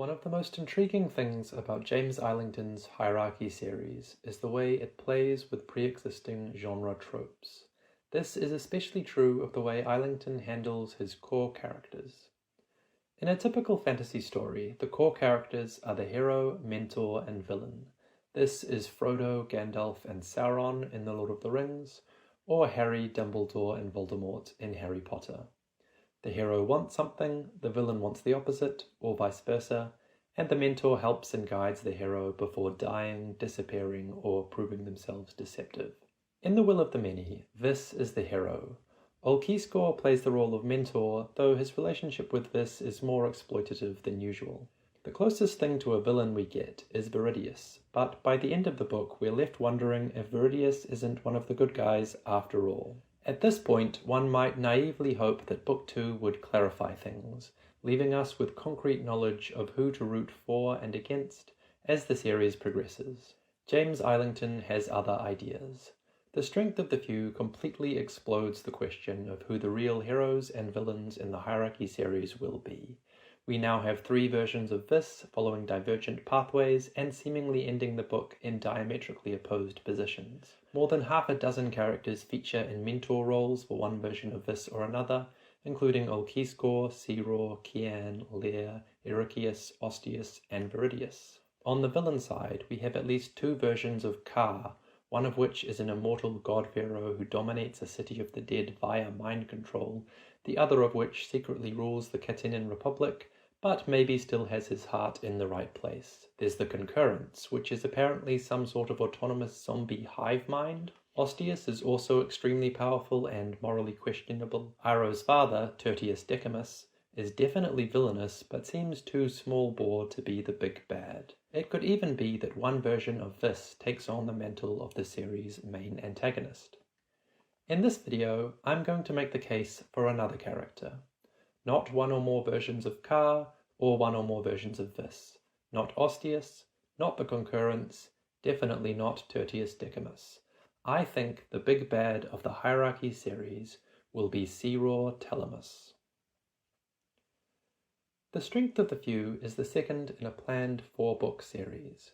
One of the most intriguing things about James Islington's Hierarchy series is the way it plays with pre-existing genre tropes. This is especially true of the way Islington handles his core characters. In a typical fantasy story, the core characters are the hero, mentor, and villain. This is Frodo, Gandalf, and Sauron in The Lord of the Rings, or Harry, Dumbledore, and Voldemort in Harry Potter. The hero wants something, the villain wants the opposite, or vice versa, and the mentor helps and guides the hero before dying, disappearing, or proving themselves deceptive. In The Will of the Many, Vis is the hero. Onwochei-Garcia plays the role of mentor, though his relationship with Vis is more exploitative than usual. The closest thing to a villain we get is Viridius, but by the end of the book we're left wondering if Viridius isn't one of the good guys after all. At this point, one might naively hope that Book 2 would clarify things, leaving us with concrete knowledge of who to root for and against as the series progresses. James Islington has other ideas. The Strength of the Few completely explodes the question of who the real heroes and villains in the Hierarchy series will be. We now have 3 versions of Vis following divergent pathways and seemingly ending the book in diametrically opposed positions. More than half a dozen characters feature in mentor roles for one version of Vis or another, including Onwochei-Garcia, Cicero, Cian, Lear, Ericius, Ostius, and Viridius. On the villain side, we have at least 2 versions of Ka, one of which is an immortal god-pharaoh who dominates a city of the dead via mind control, the other of which secretly rules the Cataline Republic, but maybe still has his heart in the right place. There's the Concurrence, which is apparently some sort of autonomous zombie hive mind. Ostius is also extremely powerful and morally questionable. Iroh's father, Tertius Decimus, is definitely villainous, but seems too small-bore to be the big bad. It could even be that one version of Vis takes on the mantle of the series' main antagonist. In this video, I'm going to make the case for another character. Not one or more versions of Ka, or one or more versions of Vis. Not Ostius, not the Concurrence, definitely not Tertius Decimus. I think the big bad of the Hierarchy series will be Cicero Telemus. The Strength of the Few is the second in a planned 4-book series.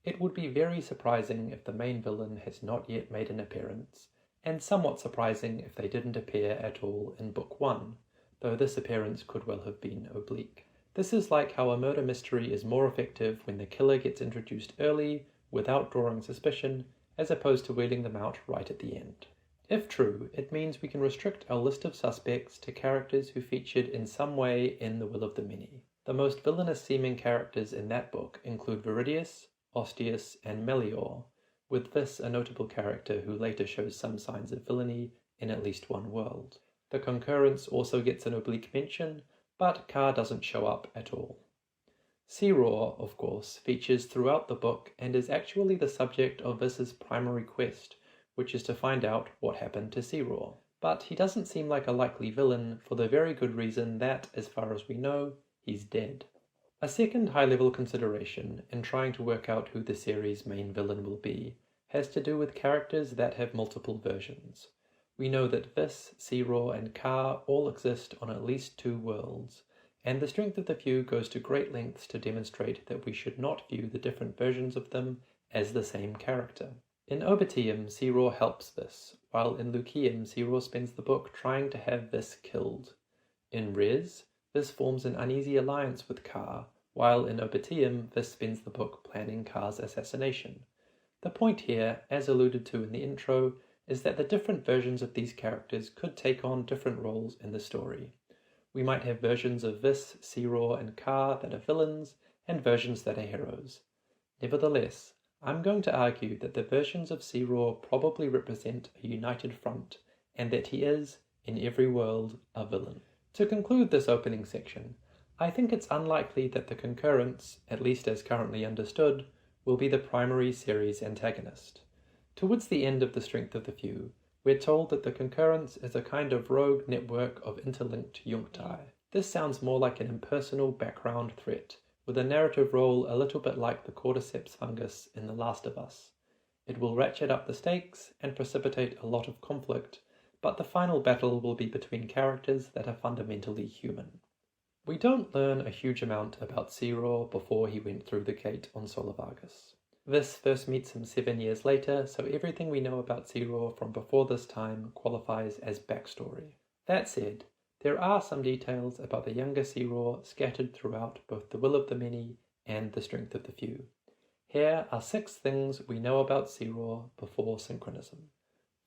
It would be very surprising if the main villain has not yet made an appearance, and somewhat surprising if they didn't appear at all in Book 1, though this appearance could well have been oblique. This is like how a murder mystery is more effective when the killer gets introduced early, without drawing suspicion, as opposed to wheeling them out right at the end. If true, it means we can restrict our list of suspects to characters who featured in some way in The Will of the Many. The most villainous-seeming characters in that book include Viridius, Ostius, and Melior, with Vis a notable character who later shows some signs of villainy in at least one world. The Concurrence also gets an oblique mention, but Ka doesn't show up at all. Cicero, of course, features throughout the book and is actually the subject of Vis's primary quest, which is to find out what happened to Cicero. But he doesn't seem like a likely villain for the very good reason that, as far as we know, he's dead. A second high-level consideration in trying to work out who the series' main villain will be has to do with characters that have multiple versions. We know that Vis, Cicero, and Ka all exist on at least 2 worlds, and the Strength of the Few goes to great lengths to demonstrate that we should not view the different versions of them as the same character. In Obiteum, Cicero helps Vis, while in Luceum, Cicero spends the book trying to have Vis killed. In Res, Vis forms an uneasy alliance with Ka, while in Obiteum, Vis spends the book planning Ka's assassination. The point here, as alluded to in the intro, is that the different versions of these characters could take on different roles in the story. We might have versions of Vis, Cicero, and Ka that are villains, and versions that are heroes. Nevertheless, I'm going to argue that the versions of Cicero probably represent a united front, and that he is, in every world, a villain. To conclude this opening section, I think it's unlikely that the Concurrence, at least as currently understood, will be the primary series antagonist. Towards the end of The Strength of the Few, we're told that the Concurrence is a kind of rogue network of interlinked Yunctai. This sounds more like an impersonal background threat, with a narrative role a little bit like the cordyceps fungus in The Last of Us. It will ratchet up the stakes and precipitate a lot of conflict, but the final battle will be between characters that are fundamentally human. We don't learn a huge amount about Cicero before he went through the gate on Solivargus. Vis first meets him 7 years later, so everything we know about Cicero from before this time qualifies as backstory. That said, there are some details about the younger Cicero scattered throughout both the will of the many and the strength of the few. Here are 6 things we know about Cicero before synchronism.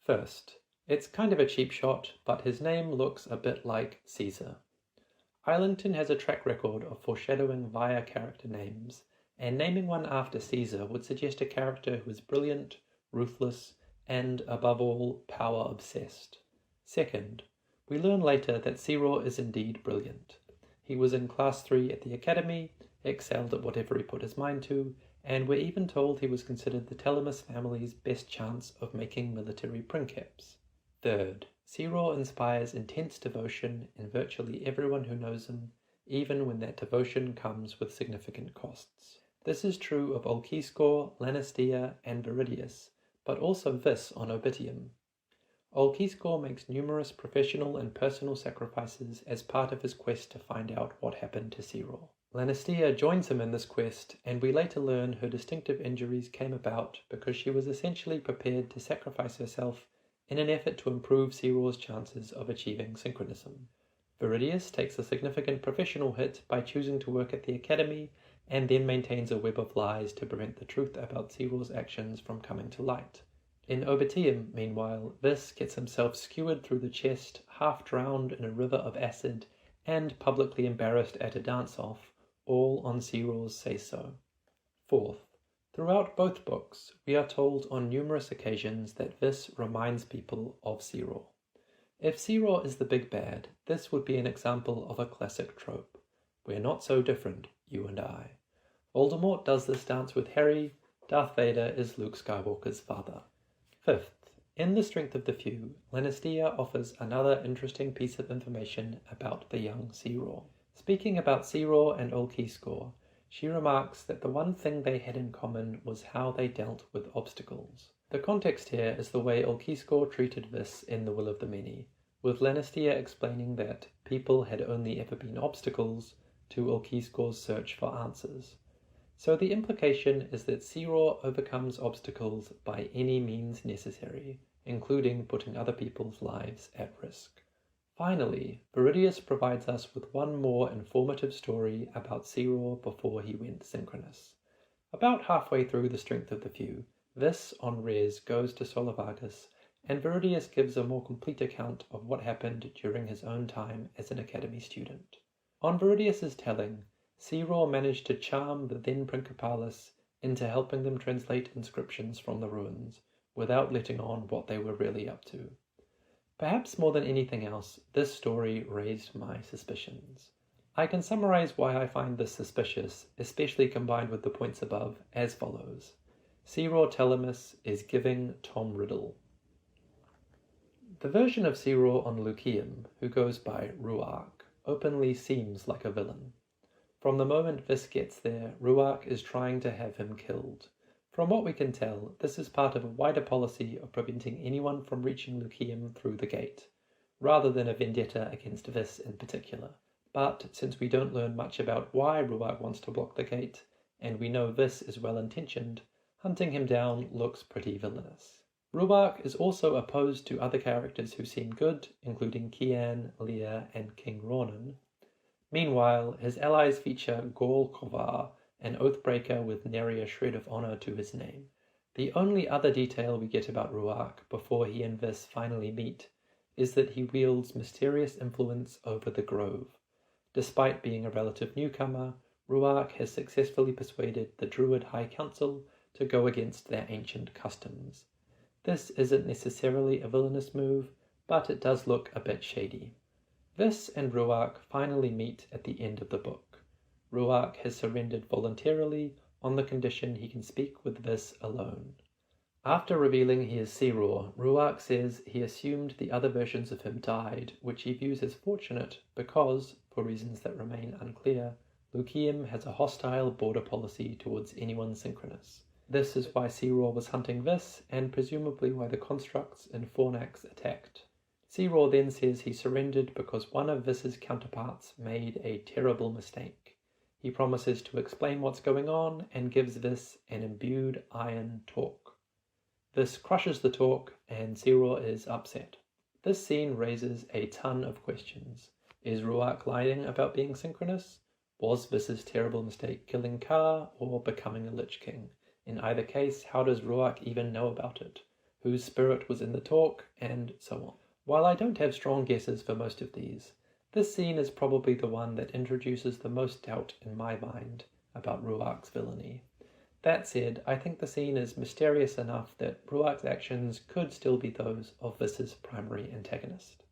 First, it's kind of a cheap shot, but his name looks a bit like César. Islington has a track record of foreshadowing via character names, and naming one after César would suggest a character who is brilliant, ruthless, and, above all, power-obsessed. Second, we learn later that Cicero is indeed brilliant. He was in Class 3 at the Academy, excelled at whatever he put his mind to, and we're even told he was considered the Telemus family's best chance of making military princeps. Third, Cicero inspires intense devotion in virtually everyone who knows him, even when that devotion comes with significant costs. This is true of Olkisco, Lannistia, and Viridius, but also Vis on Obiteum. Olkisco makes numerous professional and personal sacrifices as part of his quest to find out what happened to Cicero. Lannistia joins him in this quest, and we later learn her distinctive injuries came about because she was essentially prepared to sacrifice herself in an effort to improve Cicero's chances of achieving synchronism. Viridius takes a significant professional hit by choosing to work at the Academy, and then maintains a web of lies to prevent the truth about Cicero's actions from coming to light. In Obiteum, meanwhile, Vis gets himself skewered through the chest, half drowned in a river of acid, and publicly embarrassed at a dance-off, all on Cicero's say-so. Fourth, throughout both books, we are told on numerous occasions that Vis reminds people of Cicero. If Cicero is the big bad, this would be an example of a classic trope. We're not so different, you and I. Voldemort does this dance with Harry, Darth Vader is Luke Skywalker's father. Fifth, in The Strength of the Few, Lannistia offers another interesting piece of information about the young Cicero. Speaking about Cicero and Olkisco, she remarks that the one thing they had in common was how they dealt with obstacles. The context here is the way Olkisco treated Vis in The Will of the Many, with Lannistia explaining that people had only ever been obstacles to Olkisco's search for answers. So the implication is that Cicero overcomes obstacles by any means necessary, including putting other people's lives at risk. Finally, Viridius provides us with one more informative story about Cicero before he went synchronous. About halfway through The Strength of the Few, Vis on res goes to Solivargus, and Viridius gives a more complete account of what happened during his own time as an Academy student. On Viridius's telling, Cicero managed to charm the then Principalis into helping them translate inscriptions from the ruins, without letting on what they were really up to. Perhaps more than anything else, this story raised my suspicions. I can summarize why I find this suspicious, especially combined with the points above, as follows. Cicero Telemus is giving Tom Riddle. The version of Cicero on Luceum, who goes by Ruark, openly seems like a villain. From the moment Vis gets there, Ruark is trying to have him killed. From what we can tell, this is part of a wider policy of preventing anyone from reaching Luceum through the gate, rather than a vendetta against Vis in particular. But since we don't learn much about why Ruark wants to block the gate, and we know Vis is well-intentioned, hunting him down looks pretty villainous. Ruark is also opposed to other characters who seem good, including Kian, Lear, and King Ronan. Meanwhile, his allies feature Gol Kovar, an oathbreaker with nary a shred of honor to his name. The only other detail we get about Ruark before he and Vis finally meet is that he wields mysterious influence over the Grove. Despite being a relative newcomer, Ruark has successfully persuaded the Druid High Council to go against their ancient customs. This isn't necessarily a villainous move, but it does look a bit shady. Vis and Ruark finally meet at the end of the book. Ruark has surrendered voluntarily on the condition he can speak with Vis alone. After revealing he is Cicero, Ruark says he assumed the other versions of him died, which he views as fortunate because, for reasons that remain unclear, Luceum has a hostile border policy towards anyone synchronous. This is why Cicero was hunting Vis, and presumably why the constructs in Fornax attacked. Cicero then says he surrendered because one of Vis's counterparts made a terrible mistake. He promises to explain what's going on and gives Vis an imbued iron torque. Vis crushes the torque and Cicero is upset. This scene raises a ton of questions. Is Ruark lying about being synchronous? Was Vis's terrible mistake killing Ka or becoming a Lich King? In either case, how does Ruark even know about it? Whose spirit was in the torque? And so on. While I don't have strong guesses for most of these, this scene is probably the one that introduces the most doubt in my mind about Ruark's villainy. That said, I think the scene is mysterious enough that Ruark's actions could still be those of Vis's primary antagonist.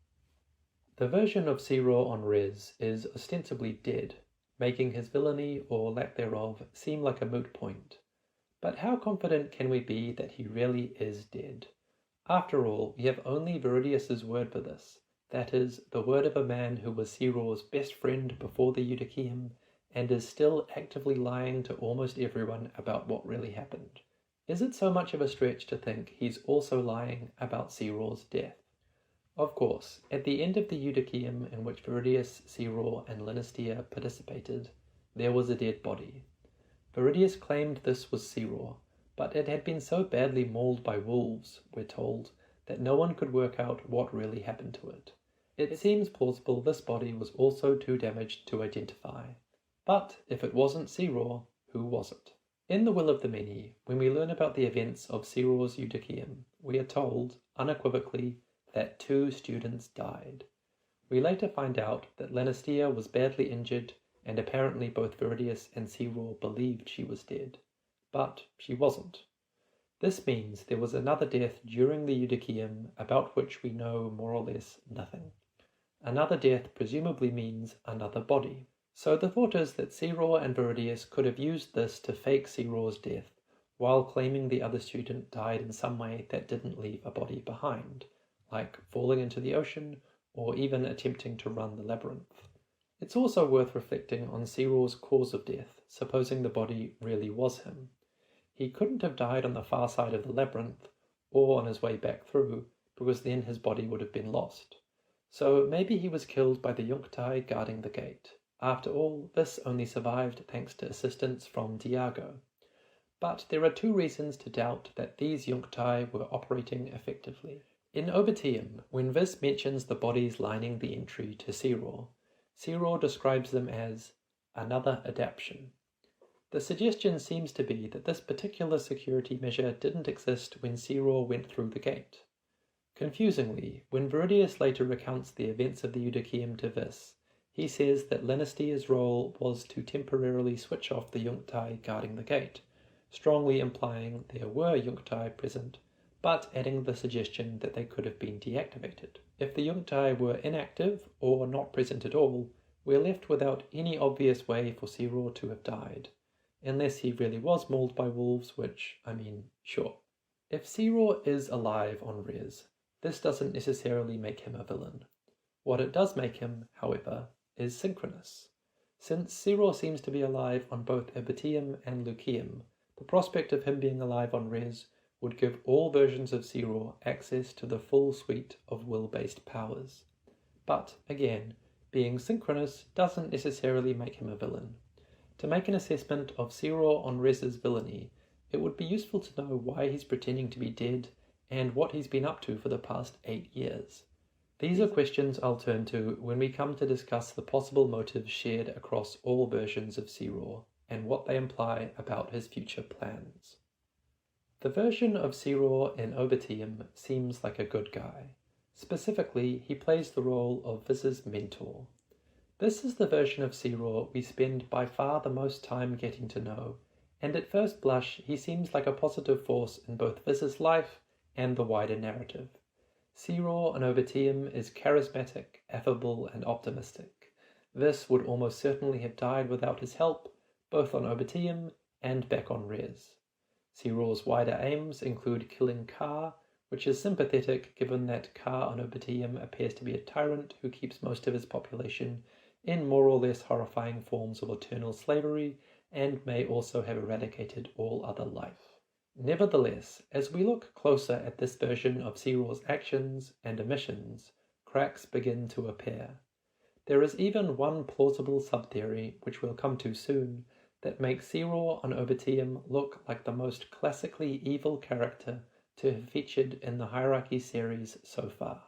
The version of Cicero on Res is ostensibly dead, making his villainy, or lack thereof, seem like a moot point. But how confident can we be that he really is dead? After all, we have only Viridius's word for this, that is, the word of a man who was Cicero's best friend before the Eudicium, and is still actively lying to almost everyone about what really happened. Is it so much of a stretch to think he's also lying about Cicero's death? Of course, at the end of the Eudicium in which Viridius, Cicero, and Linistia participated, there was a dead body. Viridius claimed this was Cicero, but it had been so badly mauled by wolves, we're told, that no one could work out what really happened to it. It seems plausible this body was also too damaged to identify. But if it wasn't Cicero, who was it? In The Will of the Many, when we learn about the events of Cicero's Eudicium, we are told, unequivocally, that 2 students died. We later find out that Linistia was badly injured, and apparently both Viridius and Cicero believed she was dead. But she wasn't. This means there was another death during the Eudicium about which we know more or less nothing. Another death presumably means another body. So the thought is that Cicero and Viridius could have used this to fake Cicero's death, while claiming the other student died in some way that didn't leave a body behind, like falling into the ocean or even attempting to run the labyrinth. It's also worth reflecting on Cicero's cause of death, supposing the body really was him. He couldn't have died on the far side of the labyrinth, or on his way back through, because then his body would have been lost. So maybe he was killed by the Onwochei guarding the gate. After all, this only survived thanks to assistance from Diago. But there are 2 reasons to doubt that these Onwochei were operating effectively. In Obiteum, when Vis mentions the bodies lining the entry to Cicero, Cicero describes them as another adaptation. The suggestion seems to be that this particular security measure didn't exist when Cicero went through the gate. Confusingly, when Viridius later recounts the events of the Eudicium to Vis, he says that Linistia's role was to temporarily switch off the Onwochei guarding the gate, strongly implying there were Onwochei present, but adding the suggestion that they could have been deactivated. If the Onwochei were inactive or not present at all, we're left without any obvious way for Cicero to have died, unless he really was mauled by wolves, which, sure. If Cicero is alive on Res, this doesn't necessarily make him a villain. What it does make him, however, is synchronous. Since Cicero seems to be alive on both Obiteum and Luceum, the prospect of him being alive on Res would give all versions of Cicero access to the full suite of will-based powers. But, again, being synchronous doesn't necessarily make him a villain. To make an assessment of Cicero on Res's villainy, it would be useful to know why he's pretending to be dead and what he's been up to for the past 8 years. These are questions I'll turn to when we come to discuss the possible motives shared across all versions of Cicero and what they imply about his future plans. The version of Cicero in Obiteum seems like a good guy. Specifically, he plays the role of Vis's mentor. This is the version of Cicero we spend by far the most time getting to know, and at first blush he seems like a positive force in both Vis's life and the wider narrative. Cicero on Obiteum is charismatic, affable, and optimistic. Vis would almost certainly have died without his help, both on Obiteum and back on Res. Cicero's wider aims include killing Ka, which is sympathetic given that Ka on Obiteum appears to be a tyrant who keeps most of his population in more or less horrifying forms of eternal slavery, and may also have eradicated all other life. Nevertheless, as we look closer at this version of Cicero's actions and omissions, cracks begin to appear. There is even one plausible subtheory, which we'll come to soon, that makes Cicero on Obiteum look like the most classically evil character to have featured in the Hierarchy series so far.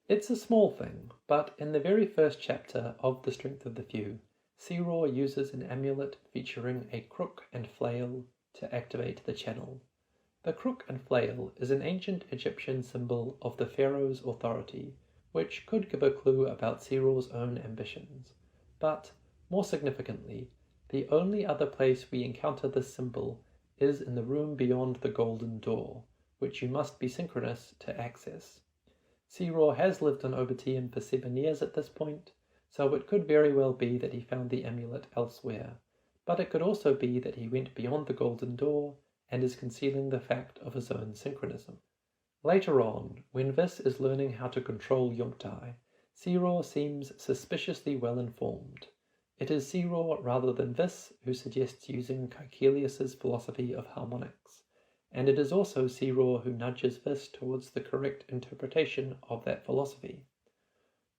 It's a small thing, but in the very first chapter of The Strength of the Few, Cicero uses an amulet featuring a crook and flail to activate the channel. The crook and flail is an ancient Egyptian symbol of the pharaoh's authority, which could give a clue about Cicero's own ambitions. But, more significantly, the only other place we encounter this symbol is in the room beyond the golden door, which you must be synchronous to access. Cicero has lived on Obiteum for 7 years at this point, so it could very well be that he found the amulet elsewhere, but it could also be that he went beyond the golden door and is concealing the fact of his own synchronism. Later on, when Vis is learning how to control Yungtai, Cicero seems suspiciously well informed. It is Cicero rather than Vis who suggests using Caecilius's philosophy of harmonics, and it is also Cicero who nudges Vis towards the correct interpretation of that philosophy.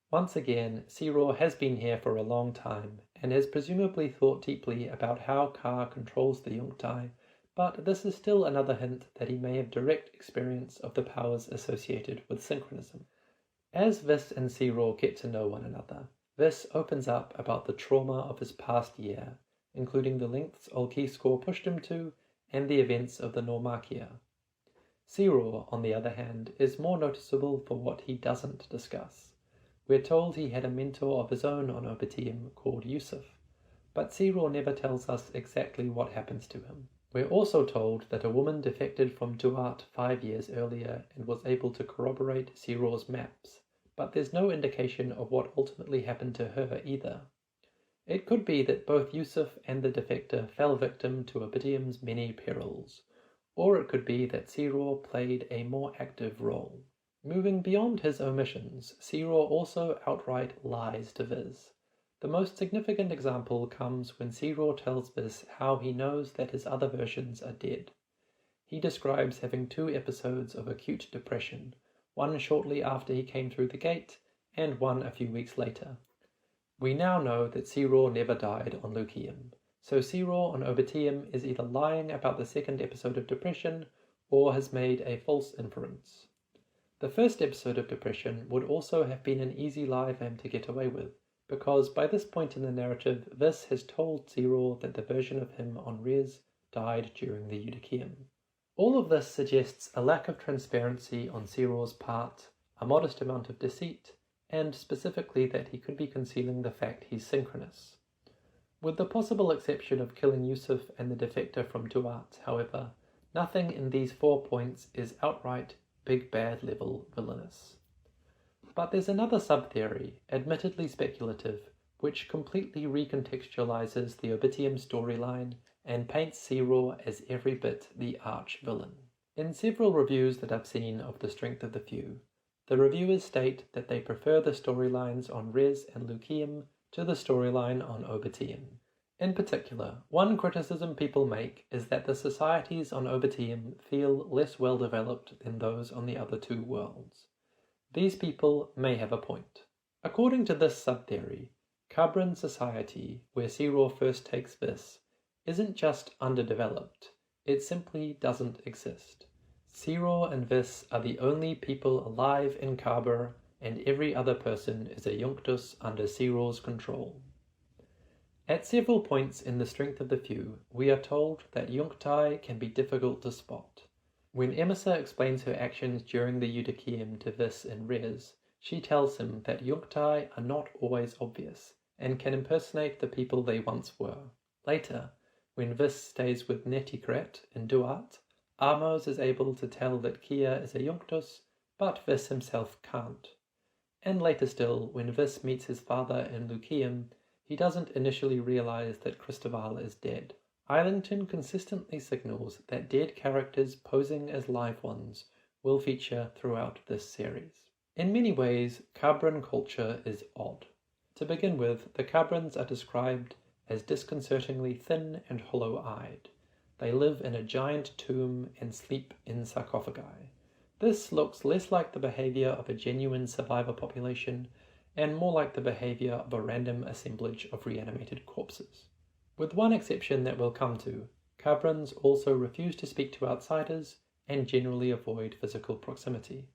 Once again, Cicero has been here for a long time, and has presumably thought deeply about how Ka controls the Yungtai, but this is still another hint that he may have direct experience of the powers associated with synchronism. As Vis and Cicero get to know one another, Vis opens up about the trauma of his past year, including the lengths Olkiskor pushed him to, and the events of the Normakia. Cicero, on the other hand, is more noticeable for what he doesn't discuss. We're told he had a mentor of his own on Obiteum called Yusuf, but Cicero never tells us exactly what happens to him. We're also told that a woman defected from Duat 5 years earlier and was able to corroborate Cicero's maps, but there's no indication of what ultimately happened to her either. It could be that both Yusuf and the defector fell victim to Obiteum's many perils, or it could be that Cicero played a more active role. Moving beyond his omissions, Cicero also outright lies to Vis. The most significant example comes when Cicero tells Vis how he knows that his other versions are dead. He describes having 2 episodes of acute depression, one shortly after he came through the gate, and one a few weeks later. We now know that Cicero never died on Luceum, so Cicero on Obiteum is either lying about the second episode of depression, or has made a false inference. The first episode of depression would also have been an easy lie for him to get away with, because by this point in the narrative, Vis has told Cicero that the version of him on Res died during the Eutychium. All of this suggests a lack of transparency on Cicero's part, a modest amount of deceit, and specifically that he could be concealing the fact he's synchronous. With the possible exception of killing Yusuf and the defector from Duat, however, nothing in these 4 points is outright big bad level villainous. But there's another sub-theory, admittedly speculative, which completely recontextualizes the Obiteum storyline and paints Cicero as every bit the arch-villain. In several reviews that I've seen of The Strength of the Few, the reviewers state that they prefer the storylines on Res and Luceum to the storyline on Obiteum. In particular, one criticism people make is that the societies on Obiteum feel less well developed than those on the other 2 worlds. These people may have a point. According to this sub-theory, Cabran society, where Cicero first takes Vis, isn't just underdeveloped, it simply doesn't exist. Cicero and Vis are the only people alive in Cabra, and every other person is a Junctus under Cicero's control. At several points in The Strength of the Few, we are told that Junctai can be difficult to spot. When Emissa explains her actions during the Eutychium to Vis in Res, she tells him that Junctai are not always obvious, and can impersonate the people they once were. Later, when Vis stays with Neticret in Duat, Amos is able to tell that Kia is a Junctus, but Vis himself can't. And later still, when Vis meets his father in Luceum, he doesn't initially realize that Cristoval is dead. Islington consistently signals that dead characters posing as live ones will feature throughout this series. In many ways, Cabran culture is odd. To begin with, the Cabrans are described as disconcertingly thin and hollow-eyed. They live in a giant tomb and sleep in sarcophagi. This looks less like the behavior of a genuine survivor population and more like the behavior of a random assemblage of reanimated corpses. With one exception that we'll come to, Cabrons also refuse to speak to outsiders and generally avoid physical proximity.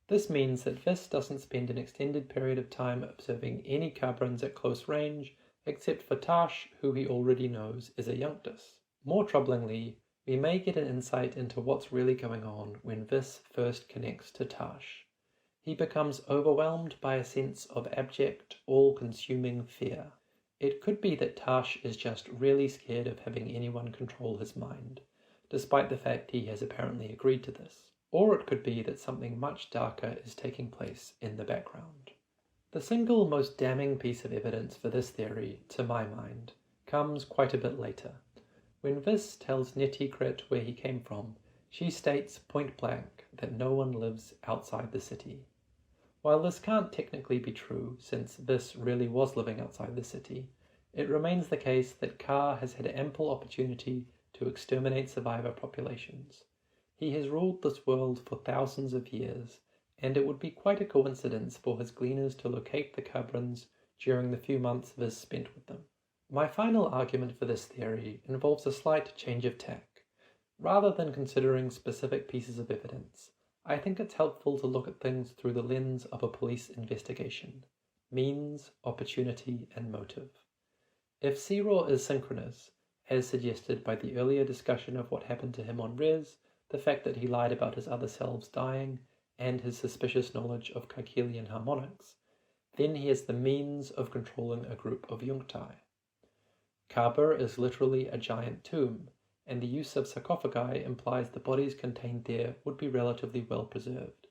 This means that Vis doesn't spend an extended period of time observing any Cabrons at close range, except for Tash, who he already knows is a Junctus. More troublingly, we may get an insight into what's really going on when Vis first connects to Tash. He becomes overwhelmed by a sense of abject, all-consuming fear. It could be that Tash is just really scared of having anyone control his mind, despite the fact he has apparently agreed to this. Or it could be that something much darker is taking place in the background. The single most damning piece of evidence for this theory, to my mind, comes quite a bit later. When Vis tells Netikret where he came from, she states point blank that no one lives outside the city. While this can't technically be true, since Vis really was living outside the city, it remains the case that Ka has had ample opportunity to exterminate survivor populations. He has ruled this world for thousands of years, and it would be quite a coincidence for his gleaners to locate the Cabrons during the few months Vis spent with them. My final argument for this theory involves a slight change of tack. Rather than considering specific pieces of evidence, I think it's helpful to look at things through the lens of a police investigation: means, opportunity, and motive. If Cicero is synchronous, as suggested by the earlier discussion of what happened to him on Res, the fact that he lied about his other selves dying, and his suspicious knowledge of Caecilian harmonics, then he has the means of controlling a group of Junctai. Kaber is literally a giant tomb, and the use of sarcophagi implies the bodies contained there would be relatively well preserved.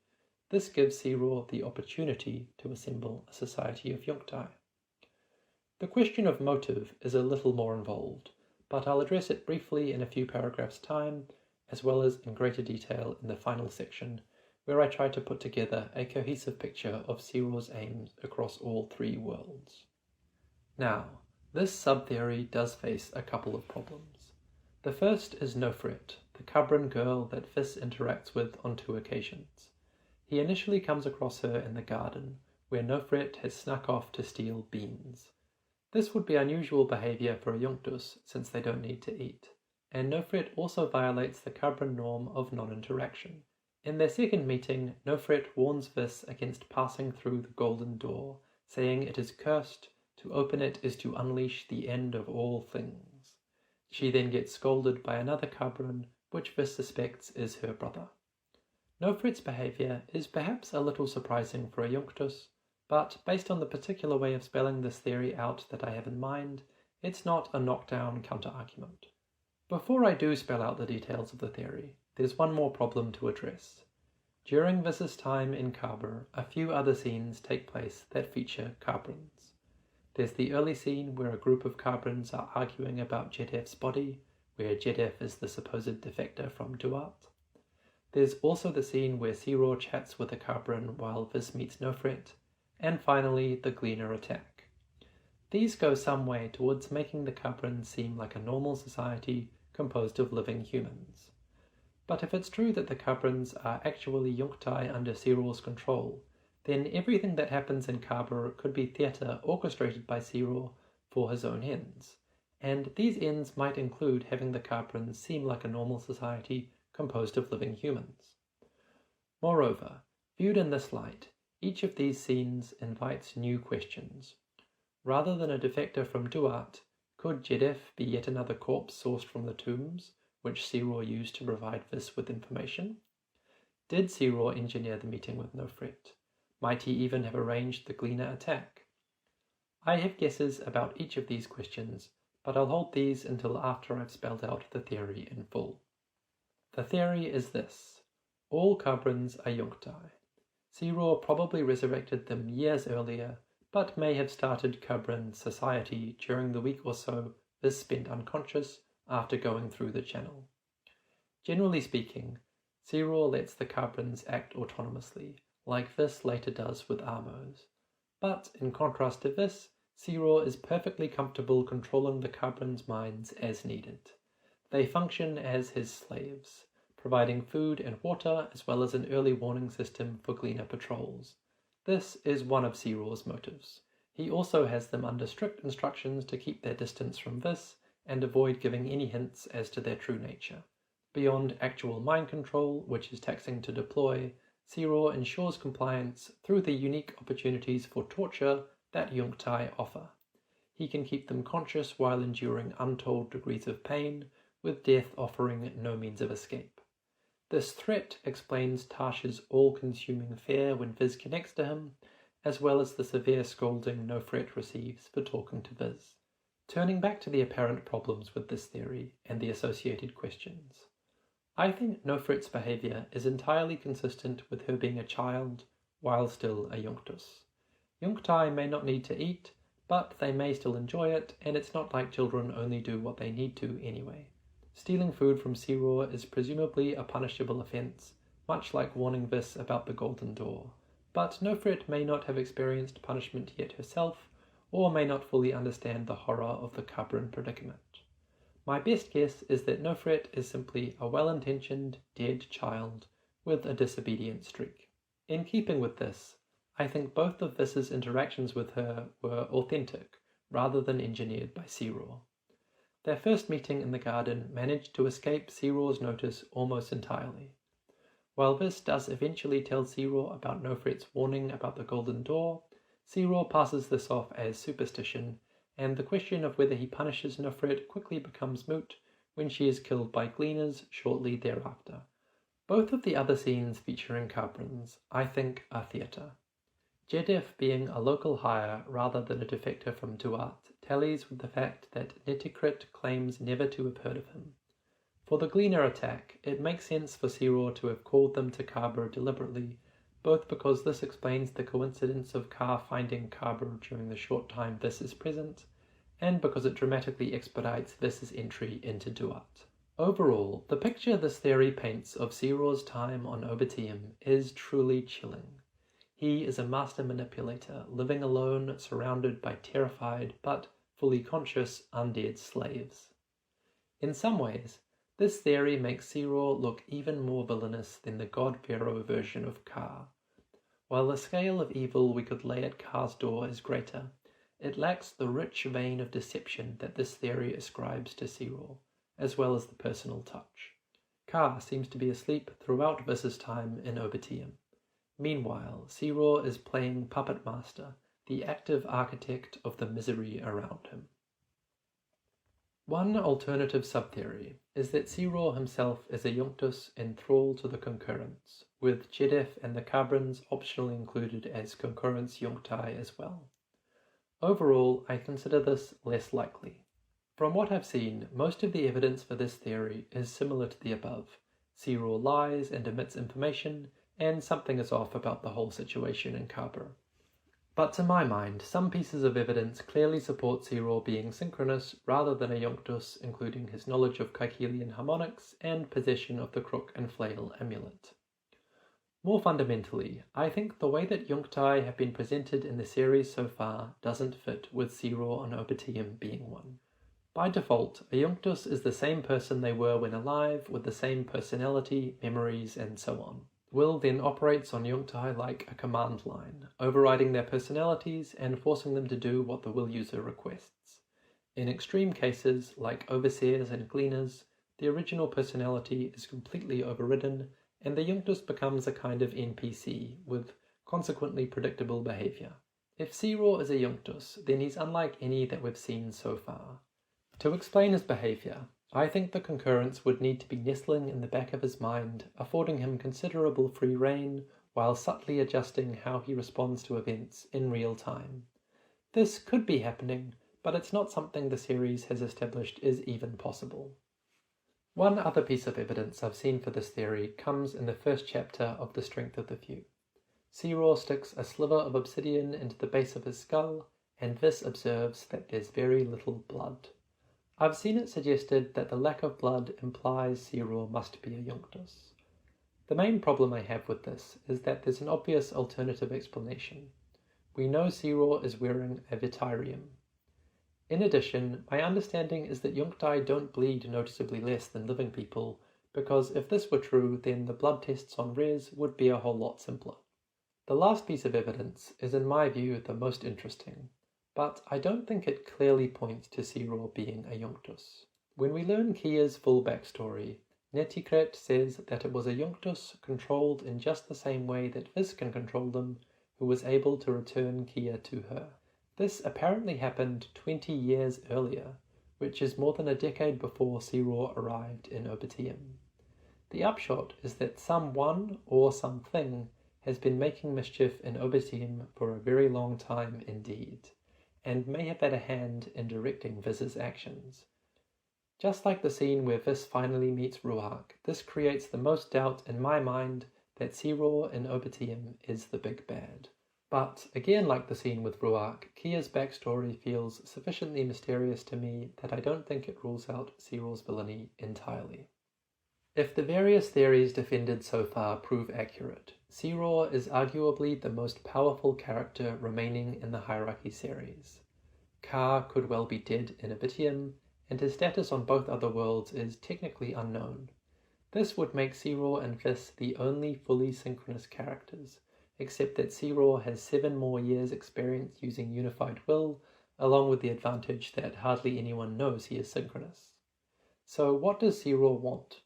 This gives Cicero the opportunity to assemble a society of Junctai. The question of motive is a little more involved, but I'll address it briefly in a few paragraphs' time, as well as in greater detail in the final section, where I try to put together a cohesive picture of Cicero's aims across all three worlds. Now, this sub-theory does face a couple of problems. The first is Nofret, the Cabron girl that Vis interacts with on 2 occasions. He initially comes across her in the garden, where Nofret has snuck off to steal beans. This would be unusual behavior for a Junctus, since they don't need to eat, and Nofret also violates the Cabron norm of non-interaction. In their second meeting, Nofret warns Vis against passing through the golden door, saying it is cursed, to open it is to unleash the end of all things. She then gets scolded by another Cabron, which Vis suspects is her brother. Nofret's behavior is perhaps a little surprising for a Junctus, but based on the particular way of spelling this theory out that I have in mind, it's not a knockdown counter-argument. Before I do spell out the details of the theory, there's one more problem to address. During Vis's time in Cabr, a few other scenes take place that feature Cabrons. There's the early scene where a group of Cabrons are arguing about Jedef's body, where Jedef is the supposed defector from Duat. There's also the scene where Cicero chats with a Cabron while Vis meets Nofret, and finally the Gleaner attack. These go some way towards making the Cabrons seem like a normal society composed of living humans. But if it's true that the Cabrons are actually Junctai under Cicero's control, then everything that happens in Cabr could be theatre orchestrated by Cicero for his own ends, and these ends might include having the Cabrons seem like a normal society composed of living humans. Moreover, viewed in this light, each of these scenes invites new questions. Rather than a defector from Duat, could Jedef be yet another corpse sourced from the tombs, which Cicero used to provide Vis with information? Did Cicero engineer the meeting with Nofret? Might he even have arranged the Gleaner attack? I have guesses about each of these questions, but I'll hold these until after I've spelled out the theory in full. The theory is this: all Cabrons are Junctai. Cicero probably resurrected them years earlier, but may have started Cabron society during the week or so Vis spent unconscious after going through the channel. Generally speaking, Cicero lets the Cabrons act autonomously, like Vis later does with Amos. But in contrast to Vis, Cicero is perfectly comfortable controlling the Cabrons' minds as needed. They function as his slaves, providing food and water as well as an early warning system for gleaner patrols. This is one of Cero's motives. He also has them under strict instructions to keep their distance from Vis and avoid giving any hints as to their true nature. Beyond actual mind control, which is taxing to deploy, Cero ensures compliance through the unique opportunities for torture that Onwochei offer. He can keep them conscious while enduring untold degrees of pain, with death offering no means of escape. This threat explains Tarsh's all-consuming fear when Viz connects to him, as well as the severe scolding Nofret receives for talking to Viz. Turning back to the apparent problems with this theory and the associated questions, I think Nofret's behaviour is entirely consistent with her being a child while still a Yonctus. Onwochei may not need to eat, but they may still enjoy it, and it's not like children only do what they need to anyway. Stealing food from Cero is presumably a punishable offence, much like warning Vis about the Golden Door, but Nofret may not have experienced punishment yet herself, or may not fully understand the horror of the Cabran predicament. My best guess is that Nofret is simply a well-intentioned, dead child with a disobedient streak. In keeping with this, I think both of Vis's interactions with her were authentic, rather than engineered by Cero. Their first meeting in the garden managed to escape Cero's notice almost entirely. While Vis does eventually tell Cero about Nofret's warning about the Golden Door, Cero passes this off as superstition, and the question of whether he punishes Nofret quickly becomes moot when she is killed by gleaners shortly thereafter. Both of the other scenes featuring Cabrans, I think, are theatre. Jedef being a local hire rather than a defector from Duat tallies with the fact that Netikrit claims never to have heard of him. For the Gleaner attack, it makes sense for Cero to have called them to Cabra deliberately, both because this explains the coincidence of Ka finding Cabra during the short time Vis is present, and because it dramatically expedites Vis's entry into Duat. Overall, the picture this theory paints of Cero's time on Obiteum is truly chilling. He is a master manipulator, living alone, surrounded by terrified but fully conscious undead slaves. In some ways, this theory makes Cero look even more villainous than the god pharaoh version of Ka. While the scale of evil we could lay at Ka's door is greater, it lacks the rich vein of deception that this theory ascribes to Cero, as well as the personal touch. Ka seems to be asleep throughout Vis's time in Obiteum. Meanwhile, Cero is playing puppet master, the active architect of the misery around him. One alternative subtheory is that Cero himself is a Yonctus in thrall to the concurrents, with Jedef and the Cabrans optionally included as concurrents Onwochei as well. Overall, I consider this less likely. From what I've seen, most of the evidence for this theory is similar to the above. Cero lies and omits information, and something is off about the whole situation in Cabra. But to my mind, some pieces of evidence clearly support Cero being synchronous rather than a Yonctus, including his knowledge of Caecilian harmonics and possession of the Crook and Flail amulet. More fundamentally, I think the way that Onwochei have been presented in the series so far doesn't fit with Cero on Obiteum being one. By default, a Yonctus is the same person they were when alive, with the same personality, memories, and so on. Will then operates on Onwochei like a command line, overriding their personalities and forcing them to do what the will user requests. In extreme cases, like overseers and gleaners, the original personality is completely overridden, and the Yonctus becomes a kind of NPC, with consequently predictable behaviour. If Cero is a Yonctus, then he's unlike any that we've seen so far. To explain his behaviour, I think the concurrence would need to be nestling in the back of his mind, affording him considerable free rein, while subtly adjusting how he responds to events in real time. This could be happening, but it's not something the series has established is even possible. One other piece of evidence I've seen for this theory comes in the first chapter of The Strength of the Few. Cero sticks a sliver of obsidian into the base of his skull, and Vis observes that there's very little blood. I've seen it suggested that the lack of blood implies Cero must be a Yonctus. The main problem I have with this is that there's an obvious alternative explanation. We know Cero is wearing a Vitarium. In addition, my understanding is that Onwochei don't bleed noticeably less than living people, because if this were true, then the blood tests on res would be a whole lot simpler. The last piece of evidence is in my view the most interesting, but I don't think it clearly points to Cicero being a Jonctus. When we learn Kia's full backstory, Neticret says that it was a Jonctus controlled in just the same way that Vis can control them, who was able to return Kia to her. This apparently happened 20 years earlier, which is more than a decade before Cicero arrived in Obiteum. The upshot is that someone or something has been making mischief in Obiteum for a very long time indeed, and may have had a hand in directing Vis's actions. Just like the scene where Vis finally meets Ruark, this creates the most doubt in my mind that Cicero in Obiteum is the big bad. But, again like the scene with Ruark, Kia's backstory feels sufficiently mysterious to me that I don't think it rules out Cicero's villainy entirely. If the various theories defended so far prove accurate, Cicero is arguably the most powerful character remaining in the Hierarchy series. Ka could well be dead in Obiteum, and his status on both other worlds is technically unknown. This would make Cicero and Vis the only fully synchronous characters, except that Cicero has 7 more years' experience using unified will, along with the advantage that hardly anyone knows he is synchronous. So what does Cicero want?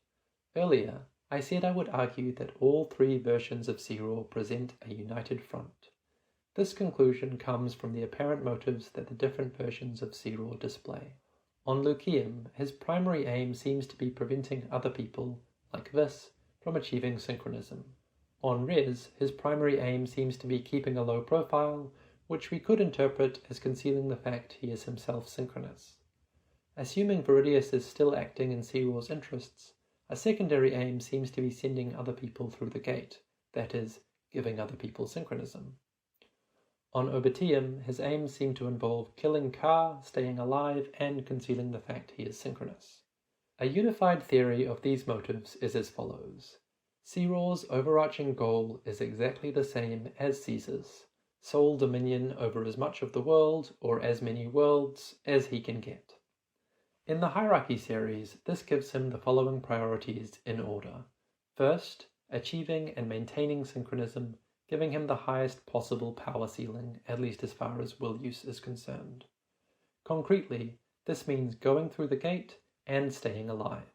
Earlier, I said I would argue that all 3 versions of Cicero present a united front. This conclusion comes from the apparent motives that the different versions of Cicero display. On Luceum, his primary aim seems to be preventing other people, like Vis, from achieving synchronism. On res, his primary aim seems to be keeping a low profile, which we could interpret as concealing the fact he is himself synchronous. Assuming Viridius is still acting in Cicero's interests, a secondary aim seems to be sending other people through the gate, that is, giving other people synchronism. On Obiteum, his aims seem to involve killing Ka, staying alive, and concealing the fact he is synchronous. A unified theory of these motives is as follows. Cicero's overarching goal is exactly the same as Caesar's, sole dominion over as much of the world, or as many worlds, as he can get. In the Hierarchy series, this gives him the following priorities in order. First, achieving and maintaining synchronism, giving him the highest possible power ceiling, at least as far as will use is concerned. Concretely, this means going through the gate and staying alive.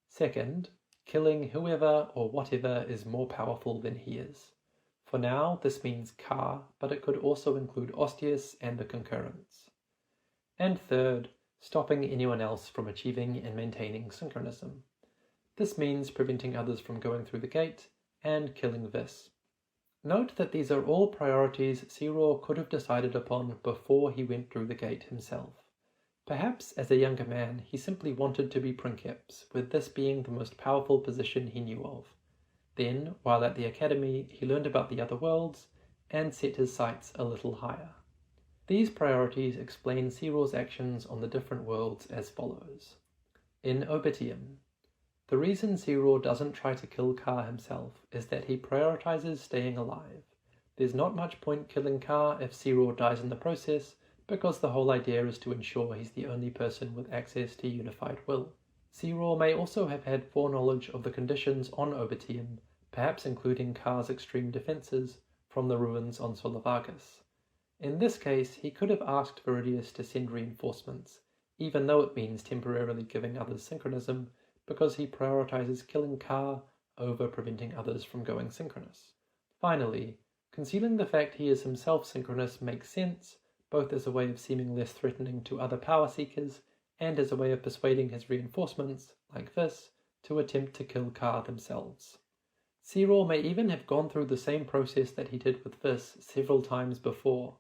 Second, killing whoever or whatever is more powerful than he is. For now, this means Ka, but it could also include Ostius and the Concurrents. And third, stopping anyone else from achieving and maintaining synchronism. This means preventing others from going through the gate and killing Vis. Note that these are all priorities Cicero could have decided upon before he went through the gate himself. Perhaps as a younger man he simply wanted to be princeps, with this being the most powerful position he knew of. Then, while at the academy, he learned about the other worlds and set his sights a little higher. These priorities explain Cicero's actions on the different worlds as follows. In Obiteum, the reason Cicero doesn't try to kill Ka himself is that he prioritizes staying alive. There's not much point killing Ka if Cicero dies in the process, because the whole idea is to ensure he's the only person with access to unified will. Cicero may also have had foreknowledge of the conditions on Obiteum, perhaps including Ka's extreme defenses from the ruins on Solovargus. In this case, he could have asked Viridius to send reinforcements, even though it means temporarily giving others synchronism, because he prioritizes killing Ka over preventing others from going synchronous. Finally, concealing the fact he is himself synchronous makes sense, both as a way of seeming less threatening to other power seekers, and as a way of persuading his reinforcements, like Vis, to attempt to kill Ka themselves. Cicero may even have gone through the same process that he did with Vis several times before.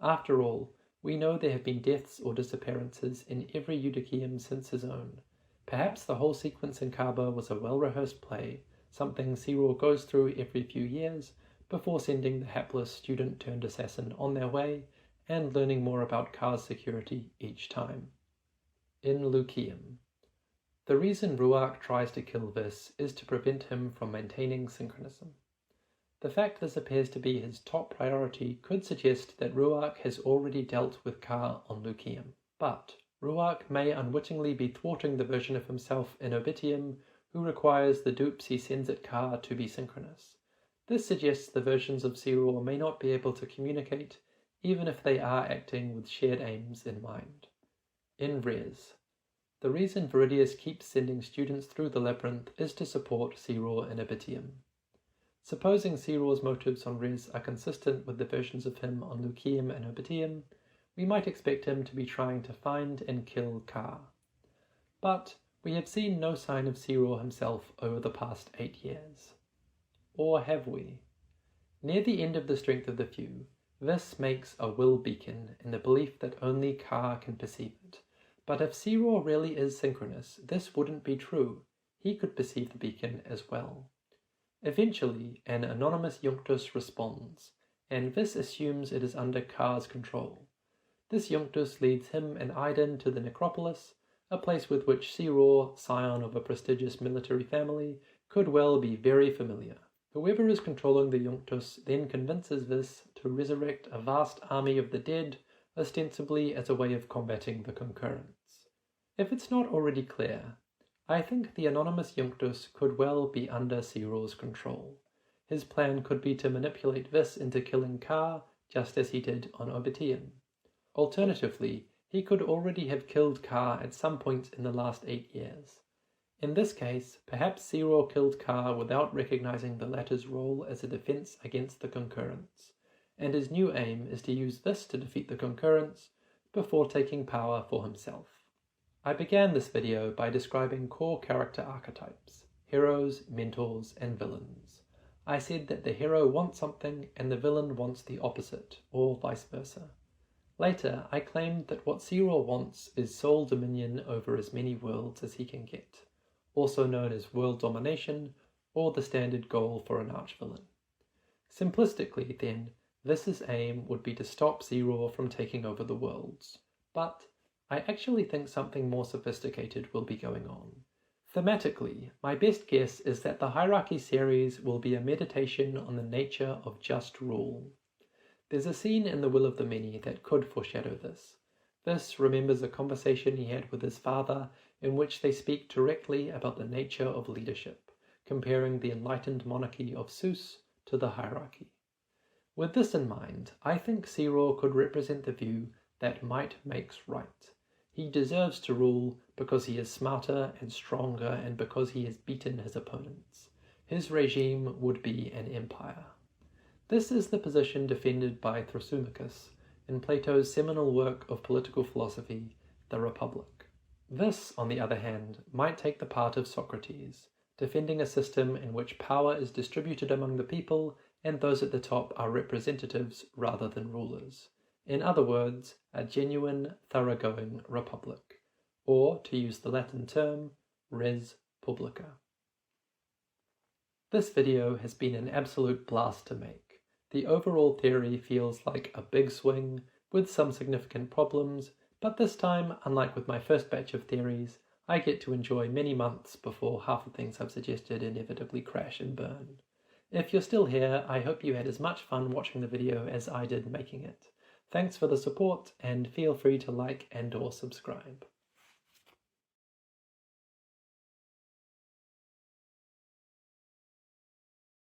After all, we know there have been deaths or disappearances in every Eudicium since his own. Perhaps the whole sequence in Kaba was a well-rehearsed play, something Cicero goes through every few years, before sending the hapless student-turned-assassin on their way, and learning more about Ka's security each time. In Luceum, the reason Ruark tries to kill Vis is to prevent him from maintaining synchronism. The fact this appears to be his top priority could suggest that Ruark has already dealt with Ka on Luceum, but Ruark may unwittingly be thwarting the version of himself in Obiteum who requires the dupes he sends at Car to be synchronous. This suggests the versions of Cicero may not be able to communicate, even if they are acting with shared aims in mind. In res. The reason Viridius keeps sending students through the labyrinth is to support Cicero in Obiteum. Supposing Cicero's motives on res are consistent with the versions of him on Luceum and Obiteum, we might expect him to be trying to find and kill Car. But we have seen no sign of Cicero himself over the past 8 years. Or have we? Near the end of the Strength of the Few, this makes a will beacon in the belief that only Car can perceive it. But if Cicero really is synchronous, this wouldn't be true. He could perceive the beacon as well. Eventually, an anonymous Junctus responds, and this assumes it is under Car's control. This Junctus leads him and Iden to the necropolis, a place with which Cicero, scion of a prestigious military family, could well be very familiar. Whoever is controlling the Junctus then convinces this to resurrect a vast army of the dead, ostensibly as a way of combating the concurrents. If it's not already clear, I think the anonymous Junctus could well be under Cicero's control. His plan could be to manipulate this into killing Car, just as he did on Obiteum. Alternatively, he could already have killed Car at some point in the last 8 years. In this case, perhaps Cicero killed Car without recognizing the latter's role as a defense against the concurrents, and his new aim is to use this to defeat the concurrents before taking power for himself. I began this video by describing core character archetypes: heroes, mentors, and villains. I said that the hero wants something and the villain wants the opposite, or vice versa. Later, I claimed that what Cicero wants is sole dominion over as many worlds as he can get, also known as world domination, or the standard goal for an archvillain. Simplistically, then, this aim would be to stop Cicero from taking over the worlds. But I actually think something more sophisticated will be going on. Thematically, my best guess is that the Hierarchy series will be a meditation on the nature of just rule. There's a scene in The Will of the Many that could foreshadow this. This remembers a conversation he had with his father in which they speak directly about the nature of leadership, comparing the enlightened monarchy of Zeus to the hierarchy. With this in mind, I think Cicero could represent the view that might makes right. He deserves to rule because he is smarter and stronger and because he has beaten his opponents. His regime would be an empire. This is the position defended by Thrasymachus in Plato's seminal work of political philosophy, The Republic. This, on the other hand, might take the part of Socrates, defending a system in which power is distributed among the people and those at the top are representatives rather than rulers. In other words, a genuine, thoroughgoing republic, or, to use the Latin term, res publica. This video has been an absolute blast to make. The overall theory feels like a big swing, with some significant problems, but this time, unlike with my first batch of theories, I get to enjoy many months before half the things I've suggested inevitably crash and burn. If you're still here, I hope you had as much fun watching the video as I did making it. Thanks for the support, and feel free to like and/or subscribe.